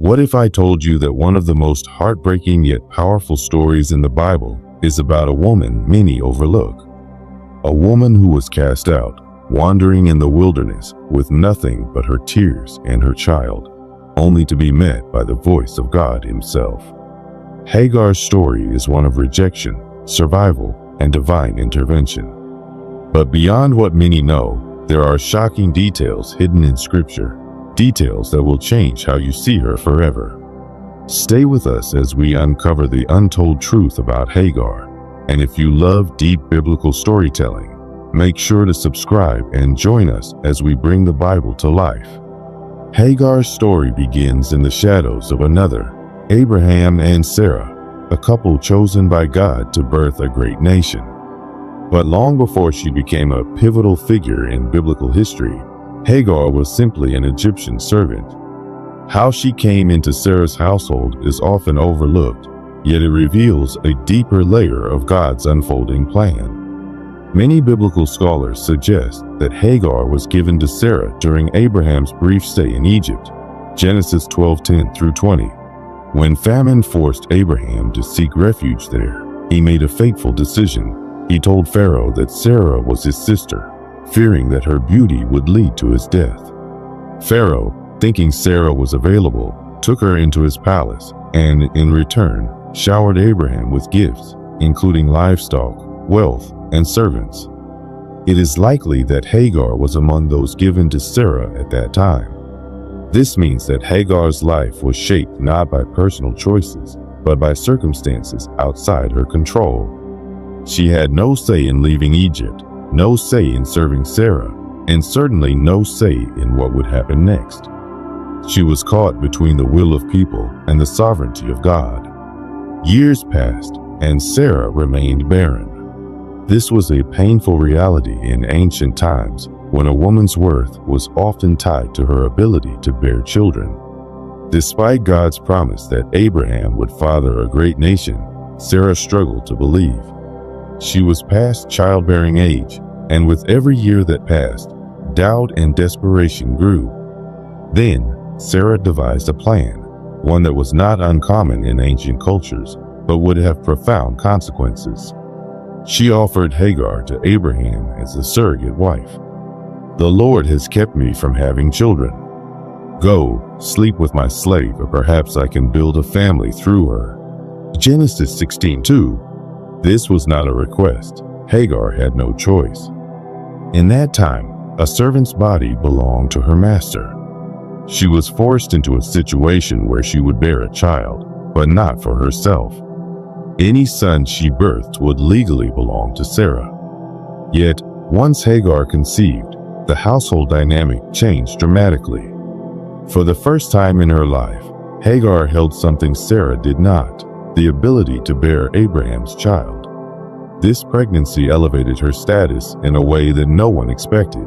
What if I told you that one of the most heartbreaking yet powerful stories in the Bible is about a woman many overlook? A woman who was cast out, wandering in the wilderness with nothing but her tears and her child, only to be met by the voice of God Himself. Hagar's story is one of rejection, survival, and divine intervention. But beyond what many know, there are shocking details hidden in Scripture, details that will change how you see her forever. Stay with us as we uncover the untold truth about Hagar. And if you love deep biblical storytelling, make sure to subscribe and join us as we bring the Bible to life. Hagar's story begins in the shadows of another, Abraham and Sarah, a couple chosen by God to birth a great nation. But long before she became a pivotal figure in biblical history, Hagar was simply an Egyptian servant. How she came into Sarah's household is often overlooked, yet it reveals a deeper layer of God's unfolding plan. Many biblical scholars suggest that Hagar was given to Sarah during Abraham's brief stay in Egypt, Genesis 12:10 through 20. When famine forced Abraham to seek refuge there, he made a fateful decision. He told Pharaoh that Sarah was his sister, fearing that her beauty would lead to his death. Pharaoh, thinking Sarah was available, took her into his palace and, in return, showered Abraham with gifts, including livestock, wealth, and servants. It is likely that Hagar was among those given to Sarah at that time. This means that Hagar's life was shaped not by personal choices, but by circumstances outside her control. She had no say in leaving Egypt, no say in serving Sarah, and certainly no say in what would happen next. She was caught between the will of people and the sovereignty of God. Years passed, and Sarah remained barren. This was a painful reality in ancient times, when a woman's worth was often tied to her ability to bear children. Despite God's promise that Abraham would father a great nation, Sarah struggled to believe. She was past childbearing age, and with every year that passed, doubt and desperation grew. Then, Sarah devised a plan, one that was not uncommon in ancient cultures, but would have profound consequences. She offered Hagar to Abraham as a surrogate wife. "The Lord has kept me from having children. Go, sleep with my slave, or perhaps I can build a family through her." Genesis 16:2. This was not a request. Hagar had no choice. In that time, a servant's body belonged to her master. She was forced into a situation where she would bear a child, but not for herself. Any son she birthed would legally belong to Sarah. Yet, once Hagar conceived, the household dynamic changed dramatically. For the first time in her life, Hagar held something Sarah did not: the ability to bear Abraham's child. This pregnancy elevated her status in a way that no one expected.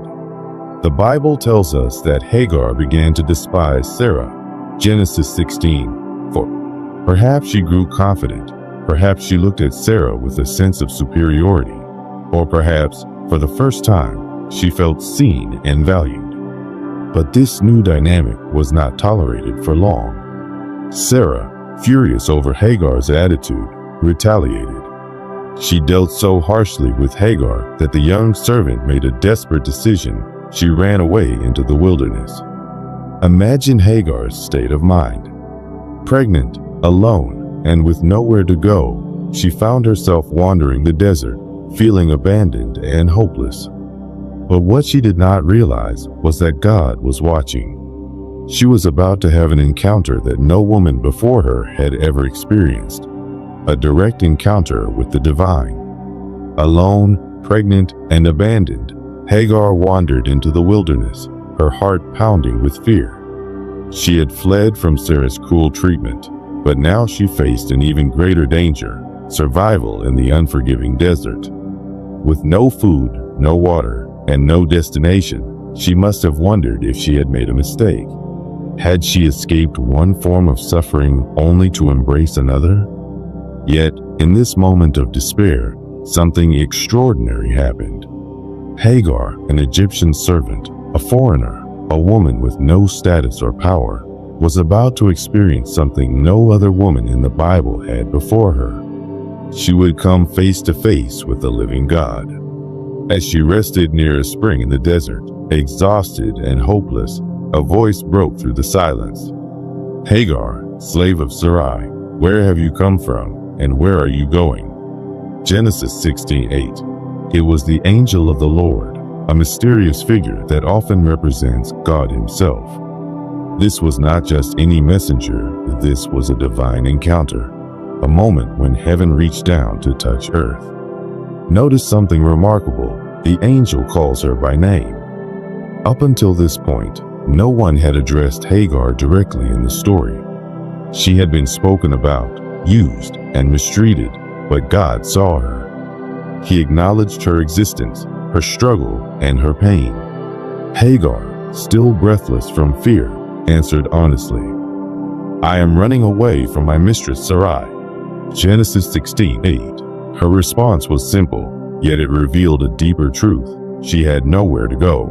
The Bible tells us that Hagar began to despise Sarah, Genesis 16:4. Perhaps she grew confident, perhaps she looked at Sarah with a sense of superiority, or perhaps, for the first time, she felt seen and valued. But this new dynamic was not tolerated for long. Sarah, furious over Hagar's attitude, retaliated. She dealt so harshly with Hagar that the young servant made a desperate decision. She ran away into the wilderness. Imagine Hagar's state of mind. Pregnant, alone, and with nowhere to go, she found herself wandering the desert, feeling abandoned and hopeless. But what she did not realize was that God was watching. She was about to have an encounter that no woman before her had ever experienced, a direct encounter with the divine. Alone, pregnant, and abandoned, Hagar wandered into the wilderness, her heart pounding with fear. She had fled from Sarah's cruel treatment, but now she faced an even greater danger: survival in the unforgiving desert. With no food, no water, and no destination, she must have wondered if she had made a mistake. Had she escaped one form of suffering only to embrace another? Yet, in this moment of despair, something extraordinary happened. Hagar, an Egyptian servant, a foreigner, a woman with no status or power, was about to experience something no other woman in the Bible had before her. She would come face to face with the living God. As she rested near a spring in the desert, exhausted and hopeless, a voice broke through the silence. "Hagar, slave of Sarai, where have you come from, and where are you going?" Genesis 16:8. It was the angel of the Lord, a mysterious figure that often represents God himself. This was not just any messenger, this was a divine encounter, a moment when heaven reached down to touch earth. Notice something remarkable. The angel calls her by name. Up until this point, no one had addressed Hagar directly in the story. She had been spoken about, used, and mistreated, but God saw her. He acknowledged her existence, her struggle, and her pain. Hagar, still breathless from fear, answered honestly, "I am running away from my mistress Sarai." Genesis 16:8. Her response was simple, yet it revealed a deeper truth. She had nowhere to go.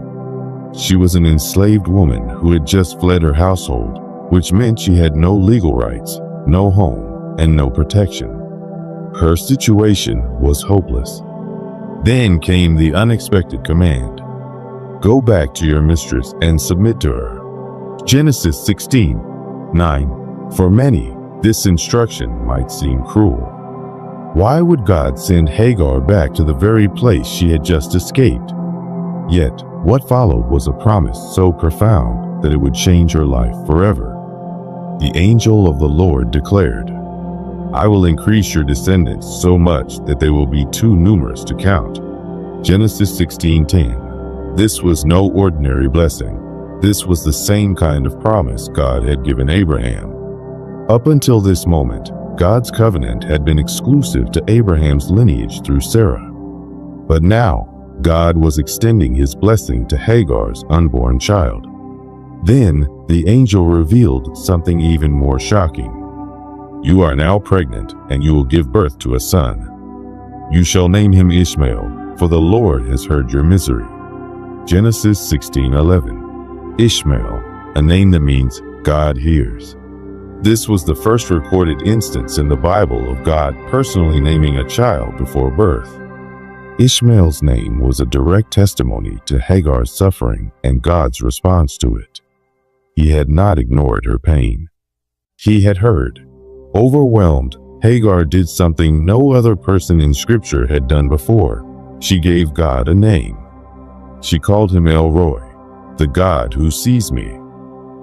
She was an enslaved woman who had just fled her household, which meant she had no legal rights, no home, and no protection. Her situation was hopeless. Then came the unexpected command. "Go back to your mistress and submit to her." Genesis 16:9. For many, this instruction might seem cruel. Why would God send Hagar back to the very place she had just escaped? Yet, what followed was a promise so profound that it would change her life forever. The angel of the Lord declared, "I will increase your descendants so much that they will be too numerous to count." Genesis 16:10. This was no ordinary blessing. This was the same kind of promise God had given Abraham. Up until this moment, God's covenant had been exclusive to Abraham's lineage through Sarah. But now, God was extending his blessing to Hagar's unborn child. Then, the angel revealed something even more shocking. "You are now pregnant, and you will give birth to a son. You shall name him Ishmael, for the Lord has heard your misery." Genesis 16:11. Ishmael, a name that means God hears. This was the first recorded instance in the Bible of God personally naming a child before birth. Ishmael's name was a direct testimony to Hagar's suffering and God's response to it. He had not ignored her pain. He had heard. Overwhelmed, Hagar did something no other person in Scripture had done before. She gave God a name. She called him El Roi, the God who sees me.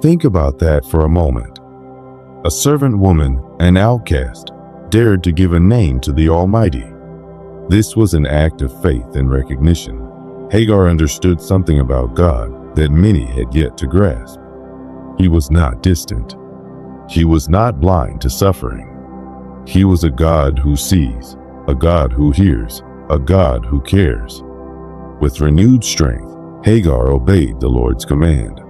Think about that for a moment. A servant woman, an outcast, dared to give a name to the Almighty. This was an act of faith and recognition. Hagar understood something about God that many had yet to grasp. He was not distant. He was not blind to suffering. He was a God who sees, a God who hears, a God who cares. With renewed strength, Hagar obeyed the Lord's command.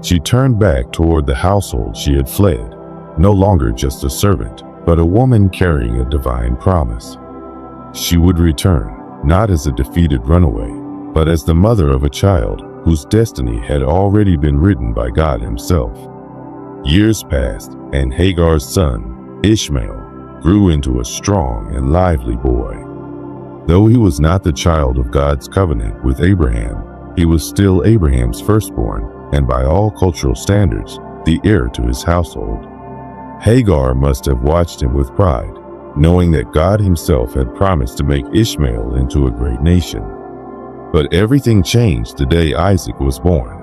She turned back toward the household she had fled, no longer just a servant, but a woman carrying a divine promise. She would return, not as a defeated runaway, but as the mother of a child whose destiny had already been written by God himself. Years passed, and Hagar's son, Ishmael, grew into a strong and lively boy. Though he was not the child of God's covenant with Abraham, he was still Abraham's firstborn, and by all cultural standards, the heir to his household. Hagar must have watched him with pride, knowing that God himself had promised to make Ishmael into a great nation. But everything changed the day Isaac was born.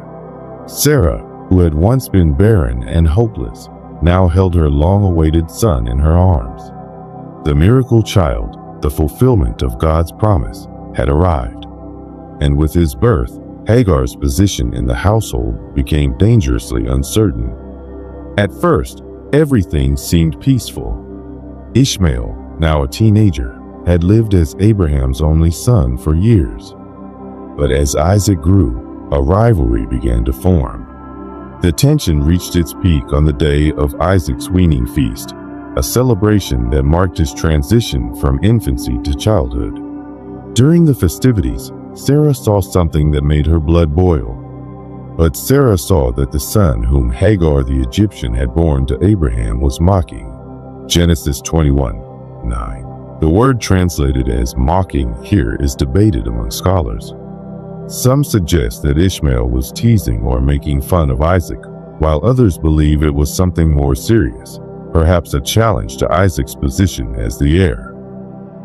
Sarah, who had once been barren and hopeless, now held her long-awaited son in her arms. The miracle child, the fulfillment of God's promise, had arrived. And with his birth, Hagar's position in the household became dangerously uncertain. At first, everything seemed peaceful. Ishmael, now a teenager, had lived as Abraham's only son for years. But as Isaac grew, a rivalry began to form. The tension reached its peak on the day of Isaac's weaning feast, a celebration that marked his transition from infancy to childhood. During the festivities, Sarah saw something that made her blood boil. But Sarah saw that the son whom Hagar the Egyptian had borne to Abraham was mocking. Genesis 21:9. The word translated as mocking here is debated among scholars. Some suggest that Ishmael was teasing or making fun of Isaac, while others believe it was something more serious, perhaps a challenge to Isaac's position as the heir.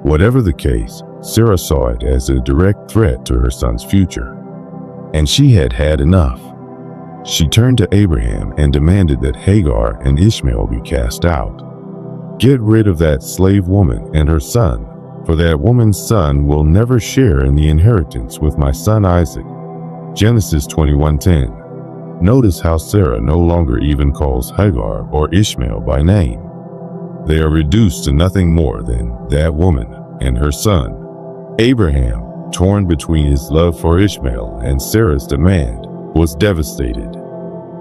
Whatever the case, Sarah saw it as a direct threat to her son's future, and she had had enough. She turned to Abraham and demanded that Hagar and Ishmael be cast out. "Get rid of that slave woman and her son, for that woman's son will never share in the inheritance with my son Isaac." Genesis 21:10. Notice how Sarah no longer even calls Hagar or Ishmael by name. They are reduced to nothing more than that woman and her son. Abraham, torn between his love for Ishmael and Sarah's demand, was devastated.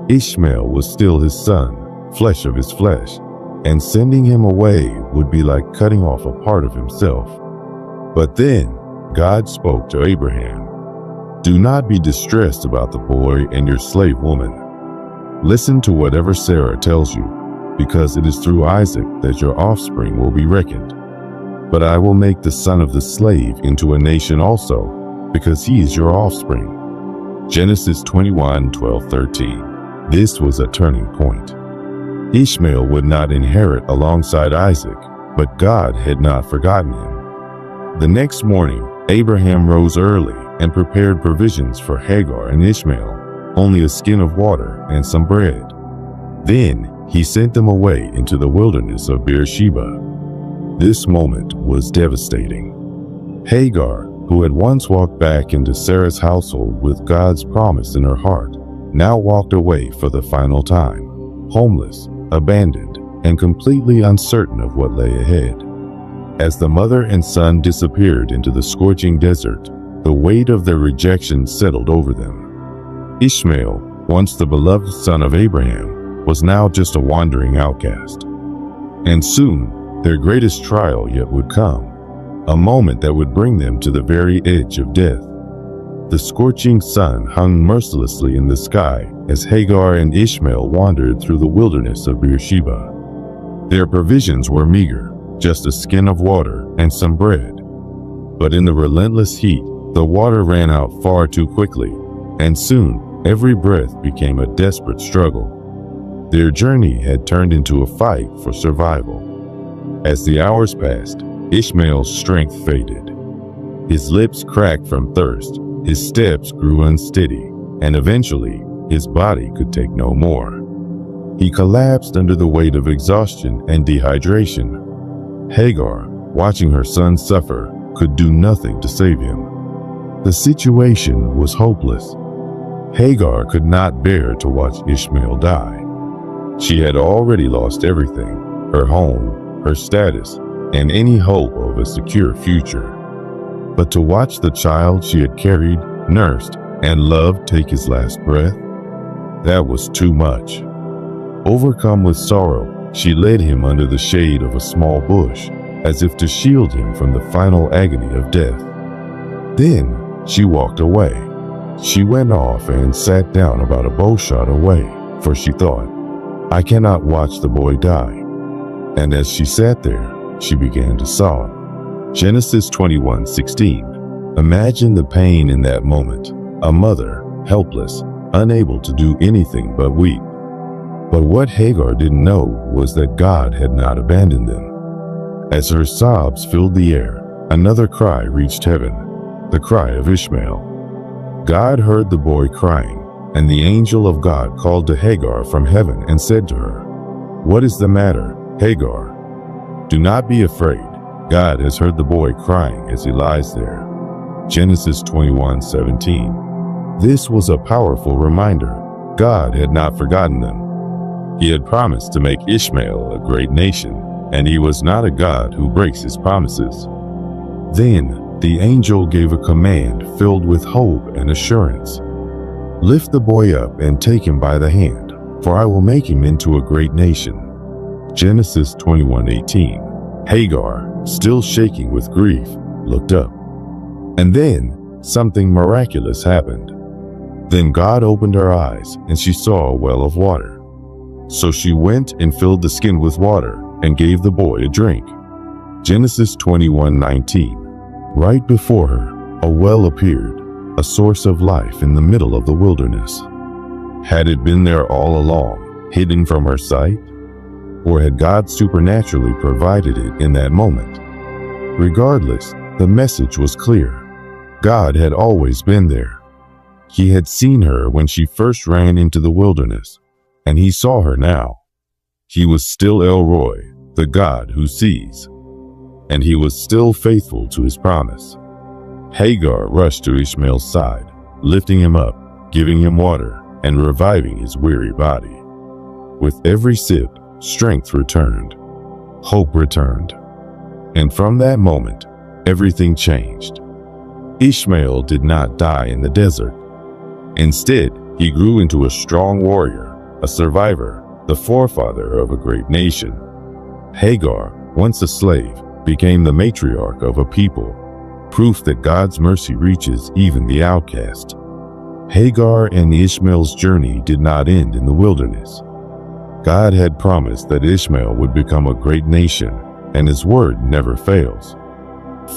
Ishmael was still his son, flesh of his flesh, and sending him away would be like cutting off a part of himself. But then God spoke to Abraham, "Do not be distressed about the boy and your slave woman. Listen to whatever Sarah tells you, because it is through Isaac that your offspring will be reckoned. But I will make the son of the slave into a nation also, because he is your offspring." Genesis 21:12-13. This was a turning point. Ishmael would not inherit alongside Isaac, but God had not forgotten him. The next morning, Abraham rose early and prepared provisions for Hagar and Ishmael, only a skin of water and some bread. Then he sent them away into the wilderness of Beersheba. This moment was devastating. Hagar, who had once walked back into Sarah's household with God's promise in her heart, now walked away for the final time, homeless, abandoned, and completely uncertain of what lay ahead. As the mother and son disappeared into the scorching desert, the weight of their rejection settled over them. Ishmael, once the beloved son of Abraham, was now just a wandering outcast. And soon, their greatest trial yet would come, a moment that would bring them to the very edge of death. The scorching sun hung mercilessly in the sky as Hagar and Ishmael wandered through the wilderness of Beersheba. Their provisions were meager, just a skin of water and some bread. But in the relentless heat, the water ran out far too quickly, and soon every breath became a desperate struggle. Their journey had turned into a fight for survival. As the hours passed, Ishmael's strength faded. His lips cracked from thirst, his steps grew unsteady, and eventually his body could take no more. He collapsed under the weight of exhaustion and dehydration. Hagar, watching her son suffer, could do nothing to save him. The situation was hopeless. Hagar could not bear to watch Ishmael die. She had already lost everything, her home, her status, and any hope of a secure future. But to watch the child she had carried, nursed, and loved take his last breath, that was too much. Overcome with sorrow, she led him under the shade of a small bush, as if to shield him from the final agony of death. Then she walked away. She went off and sat down about a bowshot away, for she thought, "I cannot watch the boy die." And as she sat there, she began to sob. Genesis 21:16. Imagine the pain in that moment. A mother, helpless, unable to do anything but weep. But what Hagar didn't know was that God had not abandoned them. As her sobs filled the air, another cry reached heaven, the cry of Ishmael. God heard the boy crying, and the angel of God called to Hagar from heaven and said to her, "What is the matter, Hagar? Do not be afraid. God has heard the boy crying as he lies there." Genesis 21:17. This was a powerful reminder. God had not forgotten them. He had promised to make Ishmael a great nation, and he was not a God who breaks his promises. Then the angel gave a command filled with hope and assurance. "Lift the boy up and take him by the hand, for I will make him into a great nation." Genesis 21:18. Hagar, still shaking with grief, looked up. And then something miraculous happened. Then God opened her eyes, and she saw a well of water. So she went and filled the skin with water and gave the boy a drink. Genesis 21:19. Right before her, a well appeared, a source of life in the middle of the wilderness. Had it been there all along, hidden from her sight? Or had God supernaturally provided it in that moment? Regardless, the message was clear. God had always been there. He had seen her when she first ran into the wilderness, and he saw her now. He was still El Roy, the God who sees, and he was still faithful to his promise. Hagar rushed to Ishmael's side, lifting him up, giving him water, and reviving his weary body. With every sip, strength returned, hope returned, and from that moment, everything changed. Ishmael did not die in the desert. Instead, he grew into a strong warrior, a survivor, the forefather of a great nation. Hagar, once a slave, became the matriarch of a people, proof that God's mercy reaches even the outcast. Hagar and Ishmael's journey did not end in the wilderness. God had promised that Ishmael would become a great nation, and his word never fails.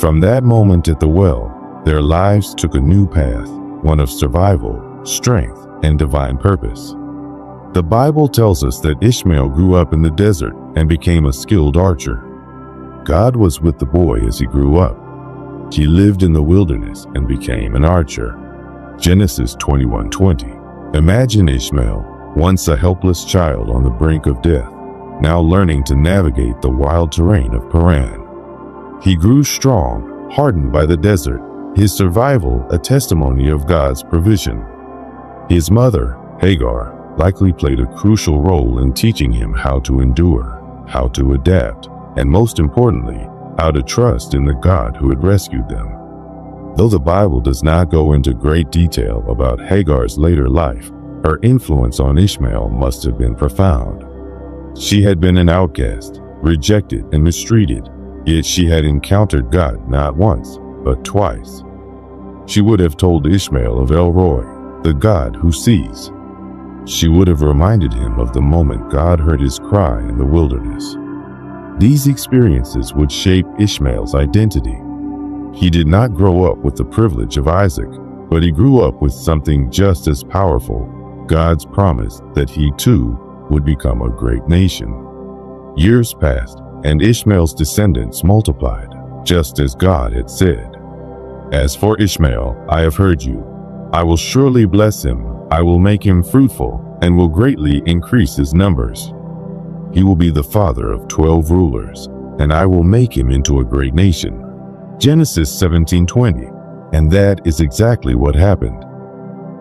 From that moment at the well, their lives took a new path, one of survival, strength, and divine purpose. The Bible tells us that Ishmael grew up in the desert and became a skilled archer. God was with the boy as he grew up. He lived in the wilderness and became an archer. Genesis 21:20. Imagine Ishmael, once a helpless child on the brink of death, now learning to navigate the wild terrain of Paran. He grew strong, hardened by the desert, his survival a testimony of God's provision. His mother, Hagar, likely played a crucial role in teaching him how to endure, how to adapt, and most importantly, how to trust in the God who had rescued them. Though the Bible does not go into great detail about Hagar's later life, her influence on Ishmael must have been profound. She had been an outcast, rejected and mistreated, yet she had encountered God not once, but twice. She would have told Ishmael of El Roy, the God who sees. She would have reminded him of the moment God heard his cry in the wilderness. These experiences would shape Ishmael's identity. He did not grow up with the privilege of Isaac, but he grew up with something just as powerful, God's promise that he too would become a great nation. Years passed, and Ishmael's descendants multiplied, just as God had said. As for Ishmael, I have heard you. I will surely bless him. I will make him fruitful, and will greatly increase his numbers. He will be the father of 12 rulers, and I will make him into a great nation. Genesis 17:20. And that is exactly what happened.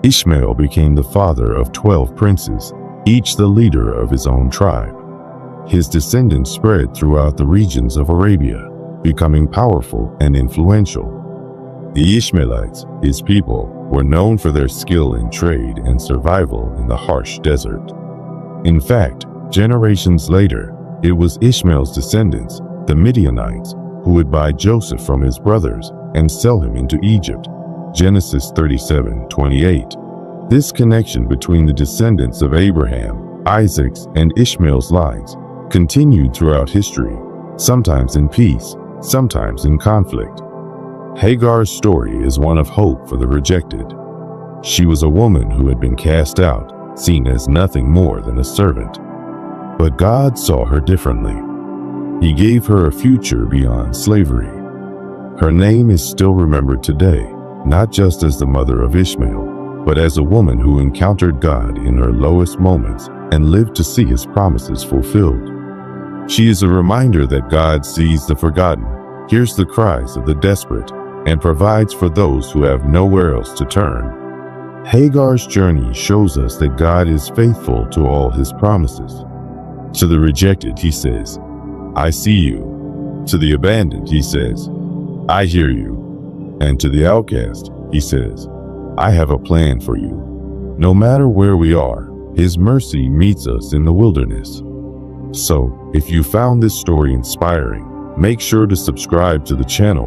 Ishmael became the father of 12 princes, each the leader of his own tribe. His descendants spread throughout the regions of Arabia, becoming powerful and influential. The Ishmaelites, his people, were known for their skill in trade and survival in the harsh desert. In fact, generations later, it was Ishmael's descendants, the Midianites, who would buy Joseph from his brothers and sell him into Egypt. Genesis 37:28. This connection between the descendants of Abraham, Isaac's, and Ishmael's lines continued throughout history, sometimes in peace, sometimes in conflict. Hagar's story is one of hope for the rejected. She was a woman who had been cast out, seen as nothing more than a servant. But God saw her differently. He gave her a future beyond slavery. Her name is still remembered today, not just as the mother of Ishmael, but as a woman who encountered God in her lowest moments and lived to see his promises fulfilled. She is a reminder that God sees the forgotten, hears the cries of the desperate, and provides for those who have nowhere else to turn. Hagar's journey shows us that God is faithful to all his promises. To the rejected, he says, I see you. To the abandoned, he says, I hear you. And to the outcast, he says, I have a plan for you. No matter where we are, his mercy meets us in the wilderness. So, if you found this story inspiring, make sure to subscribe to the channel